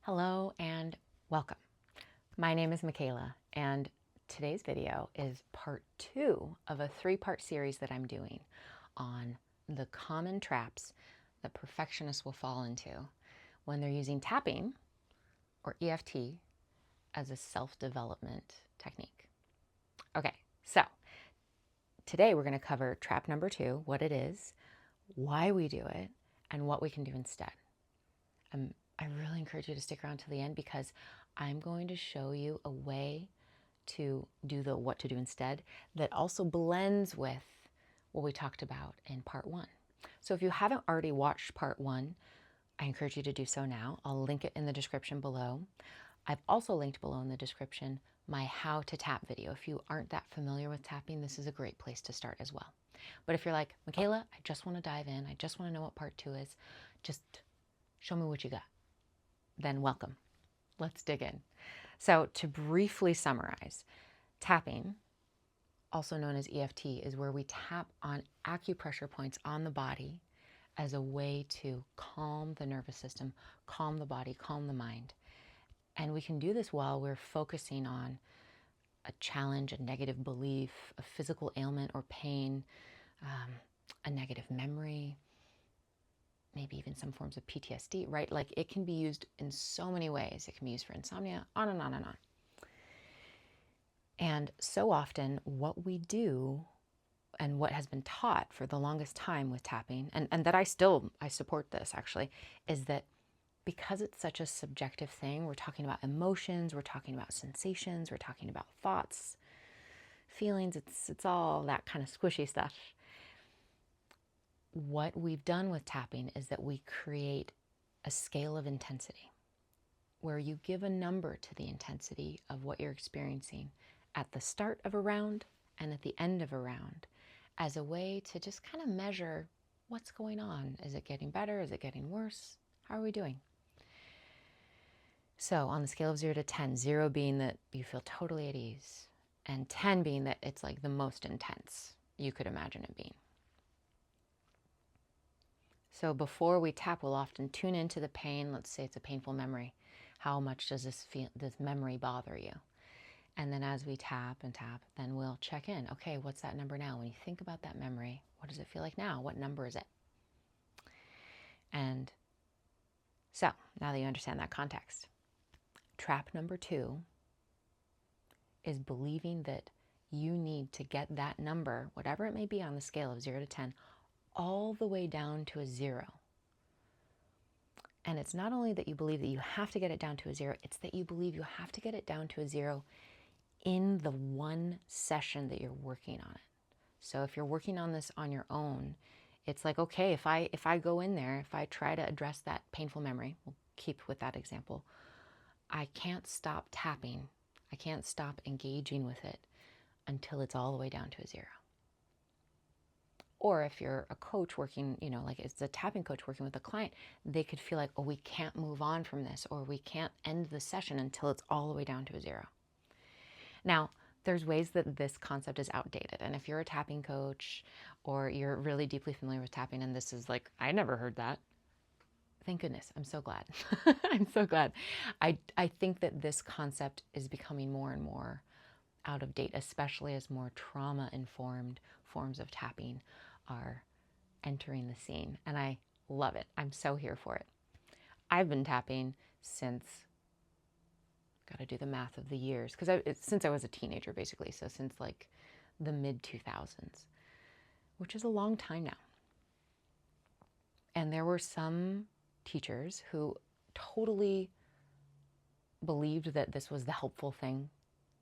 Hello and welcome. My name is Michaela, and today's video is part 2 of a 3-part series that I'm doing on the common traps that perfectionists will fall into when they're using tapping or EFT as a self-development technique. Okay, so today we're going to cover trap number 2, what it is, why we do it, and what we can do instead. I really encourage you to stick around to the end because I'm going to show you a way to do the what to do instead that also blends with what we talked about in part 1. So if you haven't already watched part 1, I encourage you to do so now. I'll link it in the description below. I've also linked below in the description my how to tap video. If you aren't that familiar with tapping, this is a great place to start as well. But if you're like, Michaela, I just want to dive in, I just want to know what part 2 is, just show me what you got, then welcome. Let's dig in. So to briefly summarize, tapping, also known as EFT, is where we tap on acupressure points on the body as a way to calm the nervous system, calm the body, calm the mind. And we can do this while we're focusing on a challenge, a negative belief, a physical ailment or pain, a negative memory, maybe even some forms of PTSD, right? Like it can be used in so many ways. It can be used for insomnia, on and on and on. And so often what we do and what has been taught for the longest time with tapping, and that I support this actually, is that because it's such a subjective thing, we're talking about emotions, we're talking about sensations, we're talking about thoughts, feelings, it's all that kind of squishy stuff. What we've done with tapping is that we create a scale of intensity where you give a number to the intensity of what you're experiencing at the start of a round and at the end of a round as a way to just kind of measure what's going on. Is it getting better? Is it getting worse? How are we doing? So on the scale of 0 to 10, 0 being that you feel totally at ease and 10 being that it's like the most intense you could imagine it being. So before we tap, we'll often tune into the pain. Let's say it's a painful memory. How much does this memory bother you? And then as we tap and tap, then we'll check in. Okay, what's that number now? When you think about that memory, what does it feel like now? What number is it? And so now that you understand that context, trap number 2 is believing that you need to get that number, whatever it may be on the scale of 0 to 10, all the way down to a 0. And it's not only that you believe that you have to get it down to a 0, it's that you believe you have to get it down to a 0 in the one session that you're working on it. So if you're working on this on your own, it's like, okay, if I go in there, if I try to address that painful memory, we'll keep with that example, I can't stop tapping. I can't stop engaging with it until it's all the way down to a 0. Or if you're a coach working, like it's a tapping coach working with a client, they could feel like, oh, we can't move on from this, or we can't end the session until it's all the way down to a 0. Now, there's ways that this concept is outdated. And if you're a tapping coach or you're really deeply familiar with tapping and this is like, I never heard that, thank goodness. I'm so glad. I'm so glad. I think that this concept is becoming more and more out of date, especially as more trauma-informed forms of tapping are entering the scene. And I love it. I'm so here for it. I've been tapping since, got to do the math of the years, since I was a teenager, basically. So since like the mid-2000s, which is a long time now. And there were some teachers who totally believed that this was the helpful thing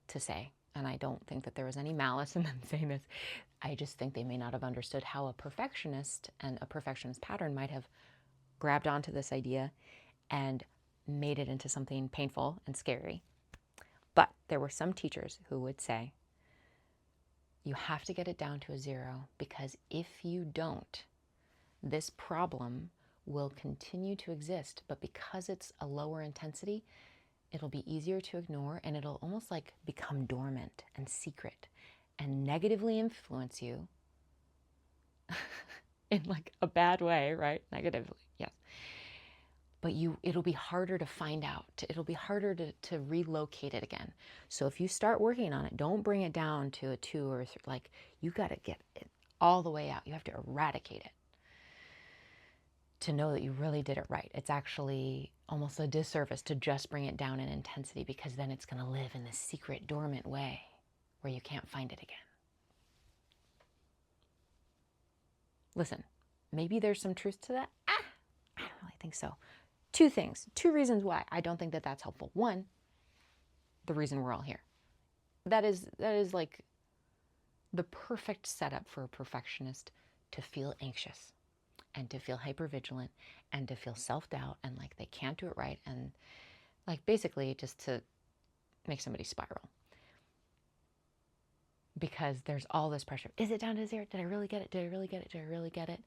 to say. And I don't think that there was any malice in them saying this. I just think they may not have understood how a perfectionist and a perfectionist pattern might have grabbed onto this idea and made it into something painful and scary. But there were some teachers who would say, you have to get it down to a 0 because if you don't, this problem will continue to exist. But because it's a lower intensity, it'll be easier to ignore and it'll almost like become dormant and secret and negatively influence you in like a bad way, right? Negatively, yes. but it'll be harder to find out. It'll be harder to relocate it again. So if you start working on it, don't bring it down to a 2 or 3. Like, you got to get it all the way out. You have to eradicate it to know that you really did it right. It's actually almost a disservice to just bring it down in intensity, because then it's going to live in this secret, dormant way where you can't find it again. Listen, maybe there's some truth to that. I don't really think so. 2 things, 2 reasons why I don't think that that's helpful. 1, the reason we're all here. That is like the perfect setup for a perfectionist to feel anxious and to feel hypervigilant and to feel self-doubt and like they can't do it right, and like basically just to make somebody spiral. Because there's all this pressure. Is it down to 0? Did I really get it? Did I really get it? Did I really get it?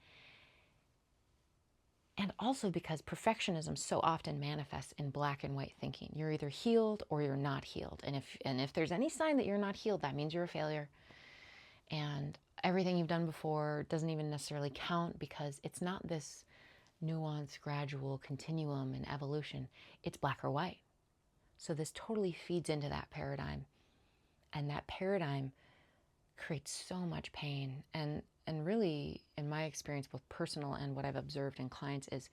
And also because perfectionism so often manifests in black and white thinking. You're either healed or you're not healed. And if there's any sign that you're not healed, that means you're a failure. And everything you've done before doesn't even necessarily count, because it's not this nuanced, gradual continuum and evolution. It's black or white. So this totally feeds into that paradigm. And that paradigm creates so much pain. And really, in my experience, both personal and what I've observed in clients, is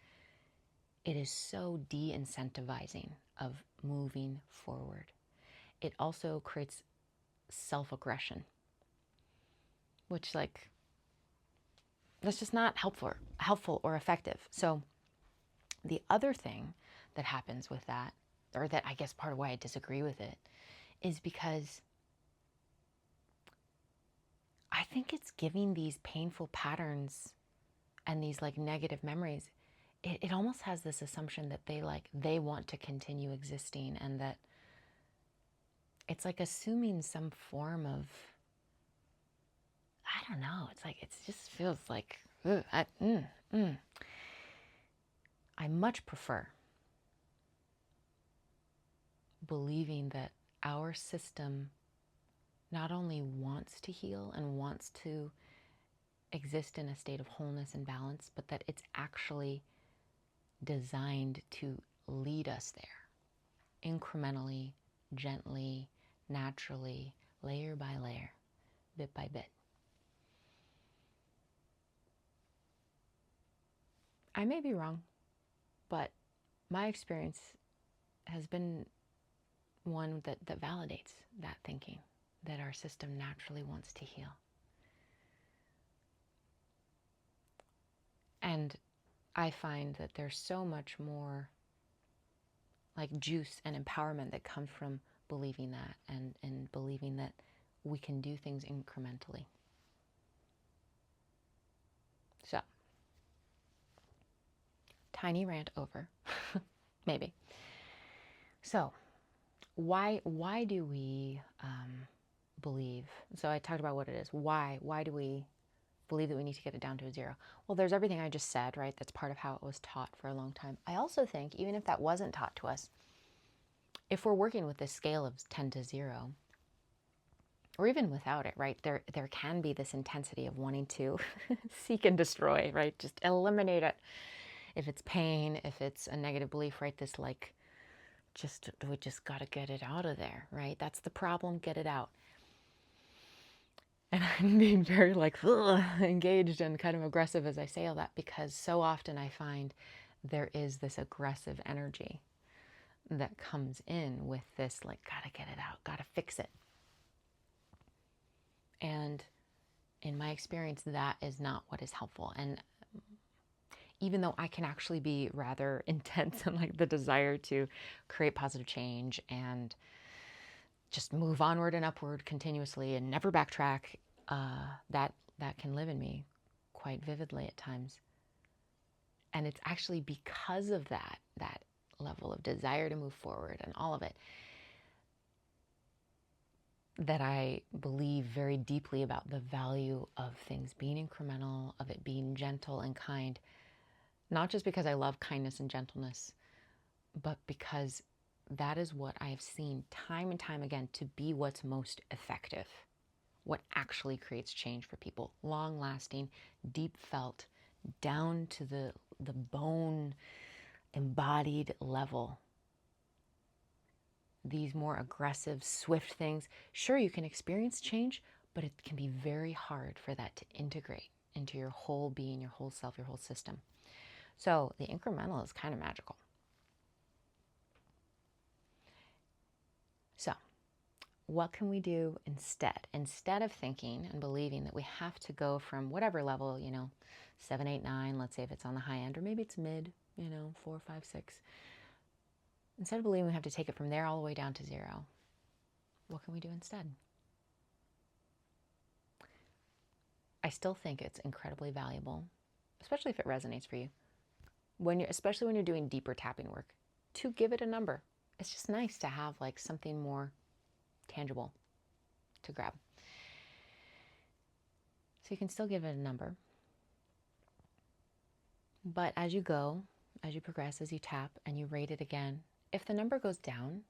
it is so de-incentivizing of moving forward. It also creates self-aggression, which, like, that's just not helpful or effective. So the other thing that happens with that, or that I guess part of why I disagree with it, is because I think it's giving these painful patterns and these like negative memories, it almost has this assumption that they want to continue existing, and that it's like assuming some form of, I don't know, it's like, it just feels like, I much prefer believing that our system not only wants to heal and wants to exist in a state of wholeness and balance, but that it's actually designed to lead us there incrementally, gently, naturally, layer by layer, bit by bit. I may be wrong, but my experience has been one that validates that thinking, that our system naturally wants to heal. And I find that there's so much more like juice and empowerment that comes from believing that, and believing that we can do things incrementally. So, tiny rant over, maybe. So, why do we believe? So I talked about what it is. Why do we believe that we need to get it down to a 0? Well, there's everything I just said, right? That's part of how it was taught for a long time. I also think, even if that wasn't taught to us, if we're working with this scale of 10 to 0, or even without it, right, there can be this intensity of wanting to seek and destroy, right? Just eliminate it. If it's pain, if it's a negative belief, right? This like, we just got to get it out of there, right? That's the problem. Get it out. And I'm being very like engaged and kind of aggressive as I say all that, because so often I find there is this aggressive energy that comes in with this, like, gotta get it out, gotta fix it. And in my experience, that is not what is helpful. And even though I can actually be rather intense and like the desire to create positive change and just move onward and upward continuously and never backtrack, that can live in me quite vividly at times. And it's actually because of that level of desire to move forward and all of it, that I believe very deeply about the value of things being incremental, of it being gentle and kind, not just because I love kindness and gentleness, but because that is what I have seen time and time again to be what's most effective, what actually creates change for people, long-lasting, deep-felt, down to the bone embodied level. These more aggressive, swift things, sure, you can experience change, but it can be very hard for that to integrate into your whole being, your whole self, your whole system. So the incremental is kind of magical. So what can we do instead? Instead of thinking and believing that we have to go from whatever level, 7, 8, 9, let's say if it's on the high end, or maybe it's mid, 4, 5, 6. Instead of believing we have to take it from there all the way down to 0, what can we do instead? I still think it's incredibly valuable, especially if it resonates for you, especially when you're doing deeper tapping work, to give it a number. It's just nice to have like something more tangible to grab. So you can still give it a number. But as you go, as you progress, as you tap and you rate it again, if the number goes down,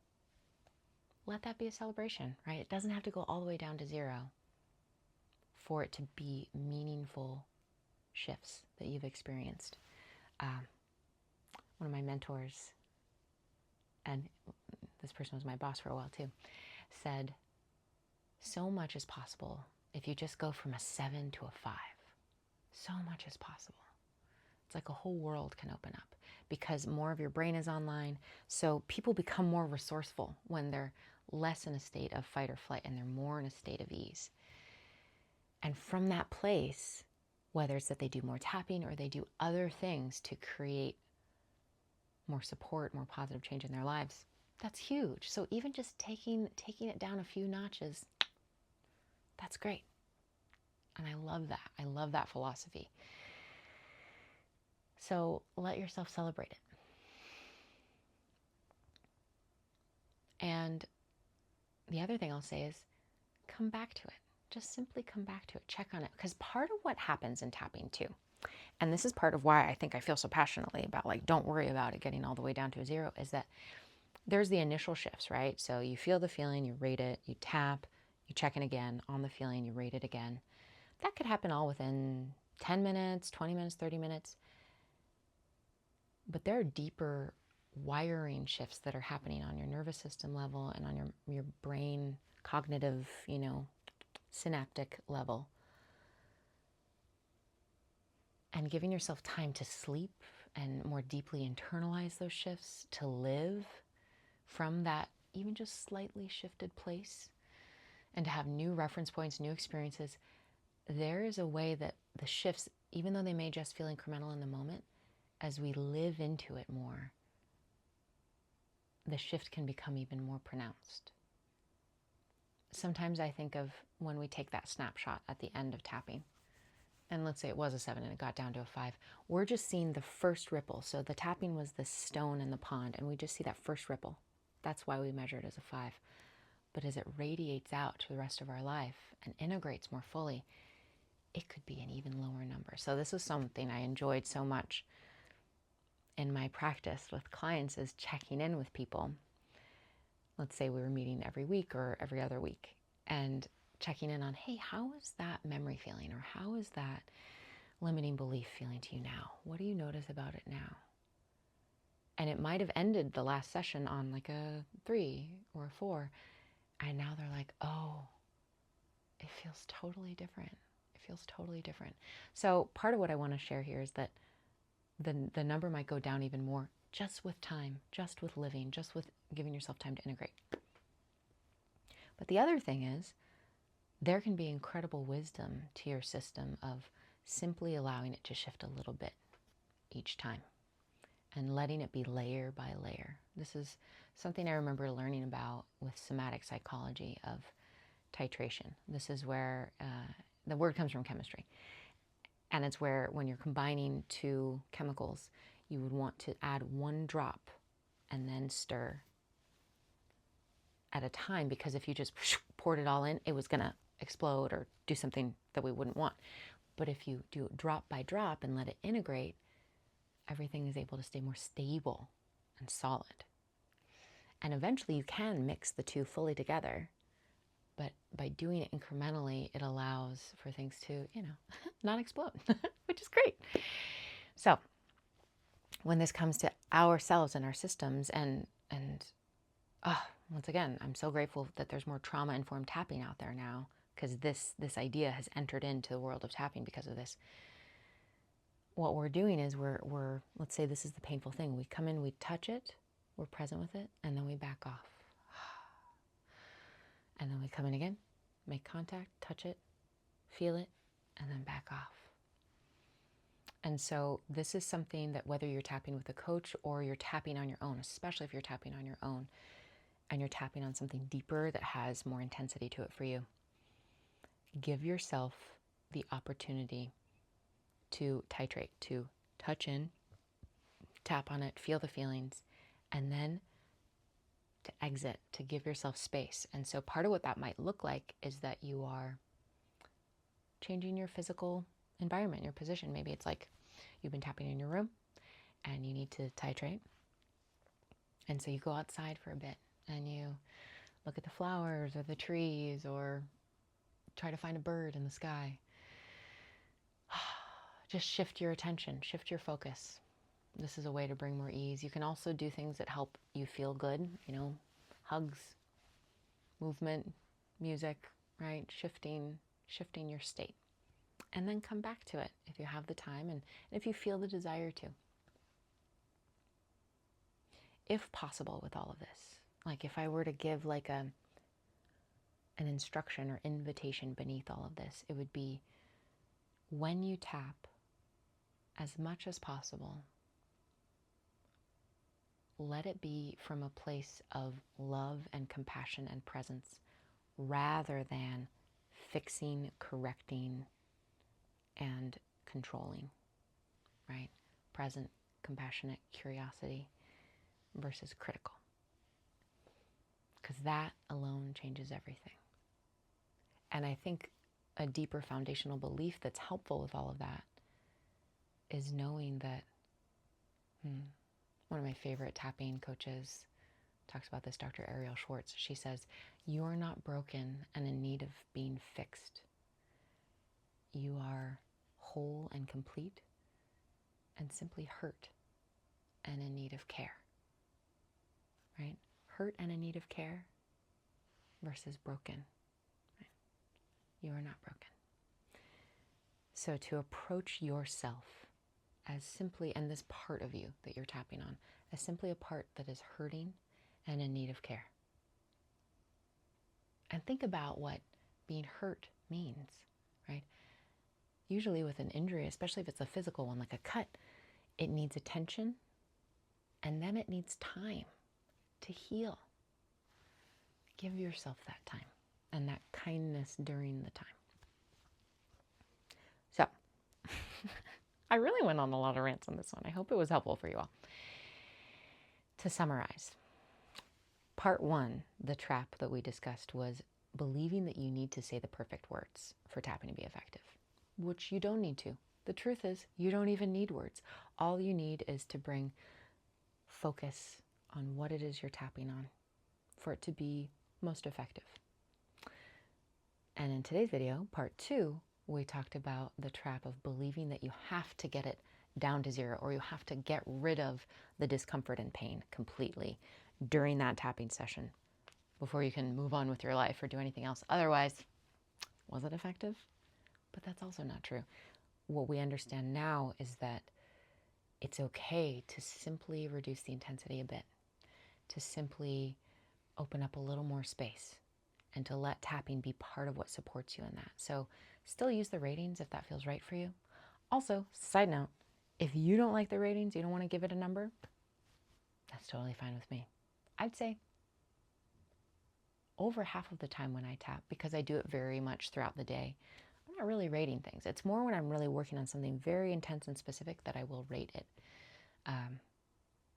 let that be a celebration, right? It doesn't have to go all the way down to 0 for it to be meaningful shifts that you've experienced. One of my mentors, and this person was my boss for a while too, said, so much is possible if you just go from a 7 to a 5. So much is possible. It's like a whole world can open up because more of your brain is online. So people become more resourceful when they're less in a state of fight or flight and they're more in a state of ease. And from that place, whether it's that they do more tapping or they do other things to create more support, more positive change in their lives, that's huge. So even just taking it down a few notches, that's great. And I love that. I love that philosophy. So let yourself celebrate it. And the other thing I'll say is come back to it. Just simply come back to it. Check on it. Because part of what happens in tapping too, and this is part of why I think I feel so passionately about like, don't worry about it getting all the way down to a 0, is that there's the initial shifts, right? So you feel the feeling, you rate it, you tap, you check in again on the feeling, you rate it again. That could happen all within 10 minutes, 20 minutes, 30 minutes. But there are deeper wiring shifts that are happening on your nervous system level and on your brain cognitive, synaptic level. And giving yourself time to sleep and more deeply internalize those shifts, to live from that even just slightly shifted place, and to have new reference points, new experiences. There is a way that the shifts, even though they may just feel incremental in the moment, as we live into it more, the shift can become even more pronounced. Sometimes I think of when we take that snapshot at the end of tapping, and let's say it was a 7 and it got down to a 5, we're just seeing the first ripple. So the tapping was the stone in the pond, and we just see that first ripple. That's why we measure it as a 5. But as it radiates out to the rest of our life and integrates more fully, it could be an even lower number. So this is something I enjoyed so much in my practice with clients, is checking in with people. Let's say we were meeting every week or every other week and checking in on, hey, how is that memory feeling? Or how is that limiting belief feeling to you now? What do you notice about it now? And it might have ended the last session on like a 3 or a 4. And now they're like, oh, it feels totally different. It feels totally different. So part of what I want to share here is that the number might go down even more just with time, just with living, just with giving yourself time to integrate. But the other thing is, there can be incredible wisdom to your system of simply allowing it to shift a little bit each time and letting it be layer by layer. This is something I remember learning about with somatic psychology of titration. This is where the word comes from chemistry. And it's where when you're combining two chemicals, you would want to add 1 drop and then stir at a time, because if you just poured it all in, it was going to explode or do something that we wouldn't want. But if you do it drop by drop and let it integrate, everything is able to stay more stable and solid. And eventually you can mix the two fully together. But by doing it incrementally, it allows for things to, not explode, which is great. So when this comes to ourselves and our systems, and once again, I'm so grateful that there's more trauma-informed tapping out there now, because this idea has entered into the world of tapping because of this. What we're doing is we're let's say this is the painful thing. We come in, we touch it, we're present with it, and then we back off. And then we come in again, make contact, touch it, feel it, and then back off. And so this is something that whether you're tapping with a coach or you're tapping on your own, especially if you're tapping on your own and you're tapping on something deeper that has more intensity to it for you, give yourself the opportunity to titrate, to touch in, tap on it, feel the feelings, and then to exit, to give yourself space. And so part of what that might look like is that you are changing your physical environment, your position. Maybe it's like you've been tapping in your room and you need to titrate. And so you go outside for a bit and you look at the flowers or the trees or try to find a bird in the sky. Just shift your attention, shift your focus. This is a way to bring more ease. You can also do things that help you feel good, hugs, movement, music, right? Shifting your state. And then come back to it if you have the time and if you feel the desire to. If possible with all of this, like if I were to give like an instruction or invitation beneath all of this, it would be when you tap, as much as possible, let it be from a place of love and compassion and presence rather than fixing, correcting, and controlling, right? Present, compassionate curiosity versus critical. Because that alone changes everything. And I think a deeper foundational belief that's helpful with all of that is knowing that one of my favorite tapping coaches talks about this, Dr. Ariel Schwartz. She says, you're not broken and in need of being fixed. You are whole and complete and simply hurt and in need of care, right? Hurt and in need of care versus broken. Right? You are not broken. So to approach yourself as simply, and this part of you that you're tapping on, as simply a part that is hurting and in need of care. And think about what being hurt means, right? Usually with an injury, especially if it's a physical one, like a cut, it needs attention and then it needs time to heal. Give yourself that time and that kindness during the time. So, I really went on a lot of rants on this one. I hope it was helpful for you all. To summarize, part one, the trap that we discussed was believing that you need to say the perfect words for tapping to be effective, which you don't need to. The truth is, you don't even need words. All you need is to bring focus on what it is you're tapping on for it to be most effective. And in today's video, part two, we talked about the trap of believing that you have to get it down to zero or you have to get rid of the discomfort and pain completely during that tapping session before you can move on with your life or do anything else. Otherwise, was it effective? But that's also not true. What we understand now is that it's okay to simply reduce the intensity a bit, to simply open up a little more space, and to let tapping be part of what supports you in that. So still use the ratings if that feels right for you. Also, side note, if you don't like the ratings, you don't want to give it a number, that's totally fine with me. I'd say over half of the time when I tap, because I do it very much throughout the day, I'm not really rating things. It's more when I'm really working on something very intense and specific that I will rate it.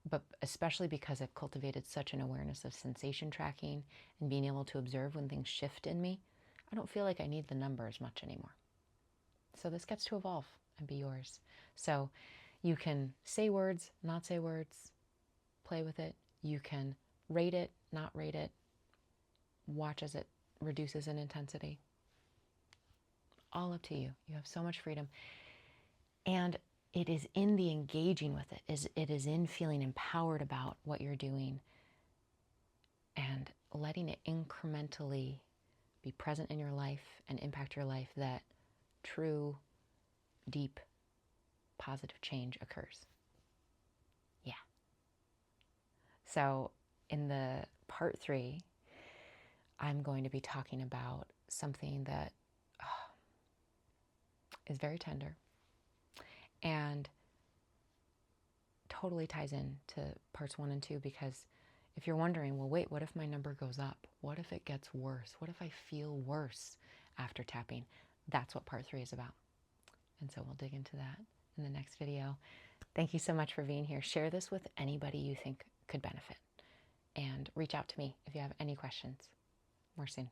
But especially because I've cultivated such an awareness of sensation tracking and being able to observe when things shift in me, I don't feel like I need the number as much anymore. So this gets to evolve and be yours. So you can say words, not say words, play with it. You can rate it, not rate it, watch as it reduces in intensity. All up to you. You have so much freedom. And it is in the engaging with it. It is in feeling empowered about what you're doing and letting it incrementally be present in your life and impact your life that true, deep, positive change occurs. Yeah. So in the part 3, I'm going to be talking about something that is very tender and totally ties in to parts 1 and 2, because if you're wondering, well, wait, what if my number goes up? What if it gets worse? What if I feel worse after tapping? That's what part 3 is about. And so we'll dig into that in the next video. Thank you so much for being here. Share this with anybody you think could benefit. And reach out to me if you have any questions. More soon.